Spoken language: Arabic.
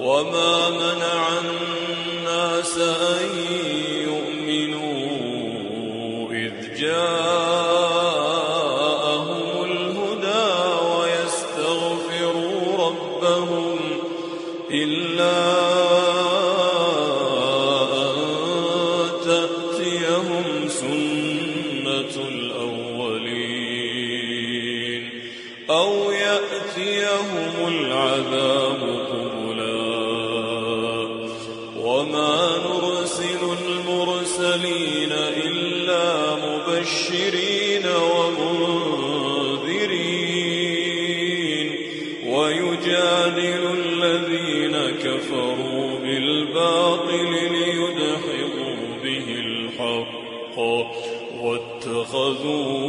وما منع الناس أن يؤمنوا إذ جاءهم الهدى ويستغفروا ربهم إلا أن تأتيهم سنة الأولين أو يأتيهم العذاب قبلا وما نرسل المرسلين إلا مبشرين ومنذرين ويجادل الذين كفروا بالباطل ليدحضوا به الحق واتخذوا